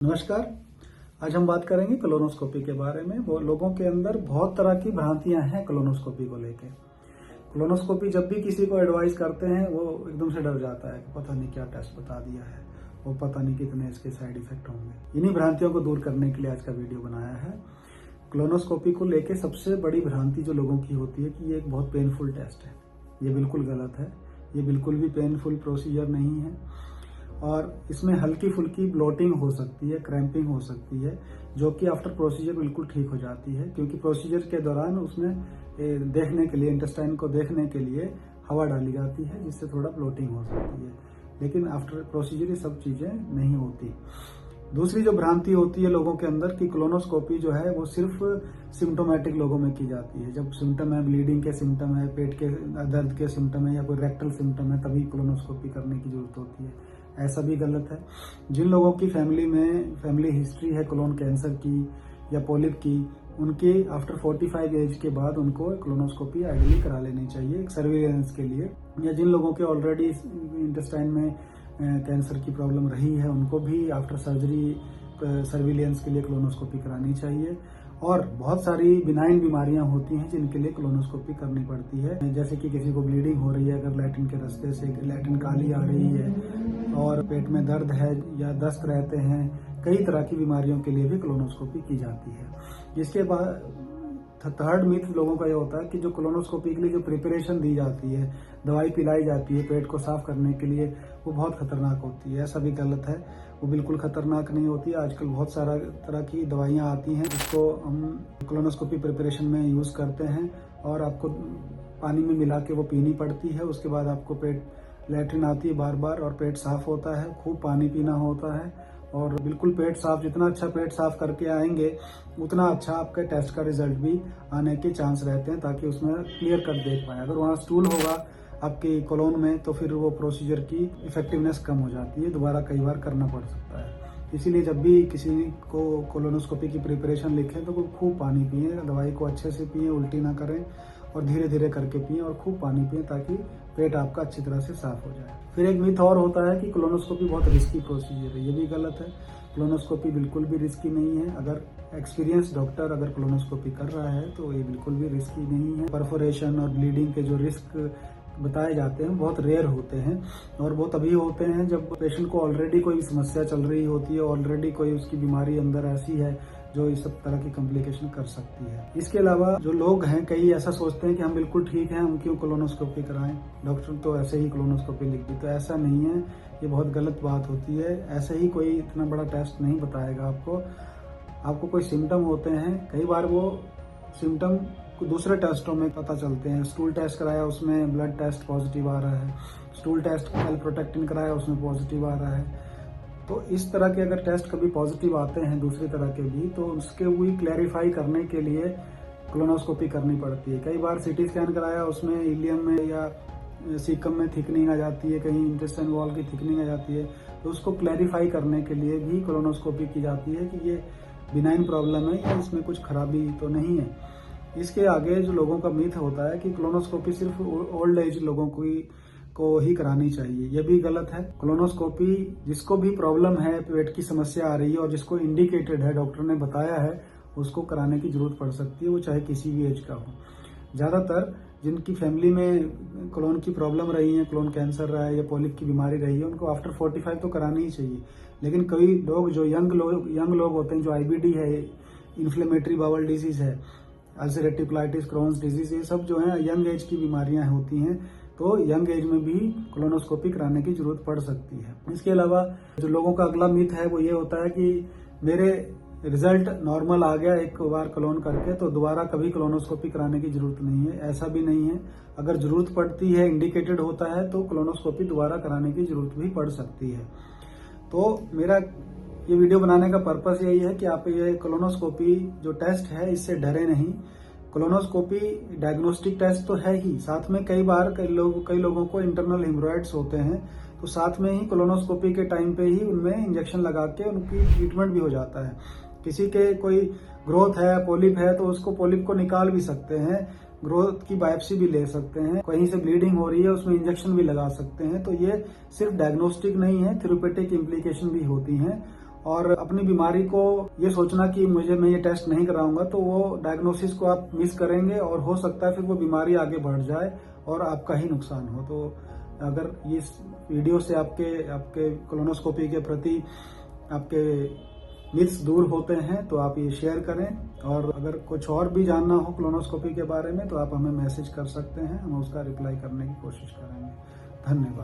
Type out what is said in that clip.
नमस्कार। आज हम बात करेंगे कोलोनोस्कोपी के बारे में। वो लोगों के अंदर बहुत तरह की भ्रांतियां हैं कोलोनोस्कोपी को लेके। कोलोनोस्कोपी जब भी किसी को एडवाइस करते हैं वो एकदम से डर जाता है कि पता नहीं क्या टेस्ट बता दिया है, वो पता नहीं कितने इसके साइड इफेक्ट होंगे। इन्हीं भ्रांतियों को दूर करने के लिए आज का वीडियो बनाया है। कोलोनोस्कोपी को लेके सबसे बड़ी भ्रांति जो लोगों की होती है कि ये एक बहुत पेनफुल टेस्ट है। ये बिल्कुल गलत है। ये बिल्कुल भी पेनफुल प्रोसीजर नहीं है और इसमें हल्की फुल्की ब्लोटिंग हो सकती है, क्रैम्पिंग हो सकती है, जो कि आफ्टर प्रोसीजर बिल्कुल ठीक हो जाती है, क्योंकि प्रोसीजर के दौरान उसमें देखने के लिए, इंटेस्टाइन को देखने के लिए हवा डाली जाती है, जिससे थोड़ा ब्लोटिंग हो सकती है। लेकिन आफ्टर प्रोसीजर ये सब चीजें नहीं होती। दूसरी जो भ्रांति होती है लोगों के अंदर कि कोलोनोस्कोपी जो है वो सिर्फ सिम्टोमेटिक लोगों में की जाती है। जब सिम्टम है, ब्लीडिंग के सिम्टम है, पेट के दर्द के सिम्टम है या कोई रेक्टल सिम्टम है, तभी कोलोनोस्कोपी करने की जरूरत होती है। ऐसा भी गलत है। जिन लोगों की फैमिली हिस्ट्री है कोलोन कैंसर की या पॉलिप की, उनके आफ्टर 45 एज के बाद उनको कोलोनोस्कोपी आइडियली करा लेनी चाहिए एक सर्विलेंस के लिए। या जिन लोगों के ऑलरेडी इंटेस्टाइन में कैंसर की प्रॉब्लम रही है, उनको भी आफ्टर सर्जरी सर्विलेंस के लिए कोलोनोस्कोपी करानी चाहिए। और बहुत सारी बिनाइन बीमारियां होती हैं जिनके लिए कोलोनोस्कोपी करनी पड़ती है, जैसे कि किसी को ब्लीडिंग हो रही है, अगर लैट्रिन के रास्ते से लैट्रिन काली आ रही है और पेट में दर्द है या दस्त रहते हैं, कई तरह की बीमारियों के लिए भी कोलोनोस्कोपी की जाती है। इसके बाद थर्ड मिथ लोगों का ये होता है कि जो कोलोनोस्कोपी के लिए जो प्रिपरेशन दी जाती है, दवाई पिलाई जाती है पेट को साफ करने के लिए, वो बहुत खतरनाक होती है। ऐसा भी गलत है। वो बिल्कुल खतरनाक नहीं होती है। आजकल बहुत सारा तरह की दवाइयां आती हैं जिसको हम कोलोनोस्कोपी प्रिपरेशन में यूज करते हैं और आपको पानी में मिला के वो पीनी पड़ती है। उसके बाद आपको पेट लैट्रिन आती है बार बार और पेट साफ होता है। खूब पानी पीना होता है और बिल्कुल पेट साफ, जितना अच्छा पेट साफ करके आएंगे उतना अच्छा आपके टेस्ट का रिजल्ट भी आने के चांस रहते हैं, ताकि उसमें क्लियर कट देख पाए। अगर वहाँ स्टूल होगा आपके कोलोन में तो फिर वो प्रोसीजर की इफेक्टिवनेस कम हो जाती है, दोबारा कई बार करना पड़ सकता है। इसीलिए जब भी किसी को कोलोनोस्कोपी की प्रिपरेशन लिखें तो वो खूब पानी पिए, दवाई को अच्छे से पिए, उल्टी ना करें और धीरे धीरे करके पिए और खूब पानी पिए, ताकि पेट आपका अच्छी तरह से साफ हो जाए। फिर एक मिथ और होता है कि कोलोनोस्कोपी बहुत रिस्की प्रोसीजर है। ये भी गलत है। कोलोनोस्कोपी बिल्कुल भी रिस्की नहीं है। अगर एक्सपीरियंस डॉक्टर अगर कोलोनोस्कोपी कर रहा है तो ये बिल्कुल भी रिस्की नहीं है। परफोरेशन और ब्लीडिंग के जो रिस्क बताए जाते हैं बहुत रेयर होते हैं और वो तभी होते हैं जब पेशेंट को ऑलरेडी कोई समस्या चल रही होती है, ऑलरेडी कोई उसकी बीमारी अंदर ऐसी है जो इस सब तरह की कॉम्प्लिकेशन कर सकती है। इसके अलावा जो लोग हैं, कई ऐसा सोचते हैं कि हम बिल्कुल ठीक हैं, हम क्यों कोलोनोस्कोपी कराएं, डॉक्टर तो ऐसे ही कोलोनोस्कोपी लिख दी। तो ऐसा नहीं है, ये बहुत गलत बात होती है। ऐसे ही कोई इतना बड़ा टेस्ट नहीं बताएगा आपको कोई सिम्टम होते हैं, कई बार वो सिम्टम दूसरे टेस्टों में पता चलते हैं। स्टूल टेस्ट कराया उसमें ब्लड टेस्ट पॉजिटिव आ रहा है, स्टूल टेस्ट एल्प्रोटेक्टिन कराया उसमें पॉजिटिव आ रहा है। तो इस तरह के अगर टेस्ट कभी पॉजिटिव आते हैं दूसरी तरह के भी, तो उसके वही क्लैरिफाई करने के लिए कोलोनोस्कोपी करनी पड़ती है। कई बार सीटी स्कैन कराया उसमें इलियम में या सीकम में थिकनिंग आ जाती है, कहीं इंटेस्टाइन वॉल की थिकनिंग आ जाती है, तो उसको क्लैरिफाई करने के लिए भी कोलोनोस्कोपी की जाती है कि ये बिनाइन प्रॉब्लम है या इसमें कुछ खराबी तो नहीं है। इसके आगे जो लोगों का मिथ होता है कि कोलोनोस्कोपी सिर्फ ओल्ड एज लोगों को ही करानी चाहिए, यह भी गलत है। कोलोनोस्कोपी जिसको भी प्रॉब्लम है, पेट की समस्या आ रही है और जिसको इंडिकेटेड है, डॉक्टर ने बताया है, उसको कराने की जरूरत पड़ सकती है, वो चाहे किसी भी एज का हो। ज्यादातर जिनकी फैमिली में कोलोन की प्रॉब्लम रही है, कोलोन कैंसर रहा है या पॉलिप की बीमारी रही है, उनको आफ्टर 45 तो करानी ही चाहिए। लेकिन कई लोग जो यंग लोग होते हैं, जो आईबीडी है, इन्फ्लेमेटरी बाउल डिजीज है, अल्सरेटिव कोलाइटिस, क्रोन्स डिजीज, ये सब जो है यंग एज की बीमारियां होती हैं, तो यंग एज में भी कोलोनोस्कोपी कराने की जरूरत पड़ सकती है। इसके अलावा जो लोगों का अगला मिथ है वो ये होता है कि मेरे रिजल्ट नॉर्मल आ गया एक बार कोलोन करके तो दोबारा कभी कोलोनोस्कोपी कराने की जरूरत नहीं है। ऐसा भी नहीं है। अगर जरूरत पड़ती है, इंडिकेटेड होता है, तो कोलोनोस्कोपी दोबारा कराने की जरूरत भी पड़ सकती है। तो मेरा ये वीडियो बनाने का पर्पस यही है कि आप ये कोलोनोस्कोपी जो टेस्ट है इससे डरे नहीं। कोलोनोस्कोपी डायग्नोस्टिक टेस्ट तो है ही, साथ में कई लोगों को इंटरनल हिमोरॉइड्स होते हैं, तो साथ में ही कोलोनोस्कोपी के टाइम पे ही उनमें इंजेक्शन लगा के उनकी ट्रीटमेंट भी हो जाता है। किसी के कोई ग्रोथ है, पॉलिप है, तो उसको पॉलिप को निकाल भी सकते हैं, ग्रोथ की बायोप्सी भी ले सकते हैं, कहीं से ब्लीडिंग हो रही है उसमें इंजेक्शन भी लगा सकते हैं। तो ये सिर्फ डायग्नोस्टिक नहीं है, थेरेप्यूटिक इम्प्लीकेशन भी होती हैं और अपनी बीमारी को ये सोचना कि मैं ये टेस्ट नहीं कराऊंगा, तो वो डायग्नोसिस को आप मिस करेंगे और हो सकता है फिर वो बीमारी आगे बढ़ जाए और आपका ही नुकसान हो। तो अगर इस वीडियो से आपके कोलोनोस्कोपी के प्रति आपके मिथ्स दूर होते हैं तो आप ये शेयर करें, और अगर कुछ और भी जानना हो कोलोनोस्कोपी के बारे में तो आप हमें मैसेज कर सकते हैं, हम उसका रिप्लाई करने की कोशिश करेंगे। धन्यवाद।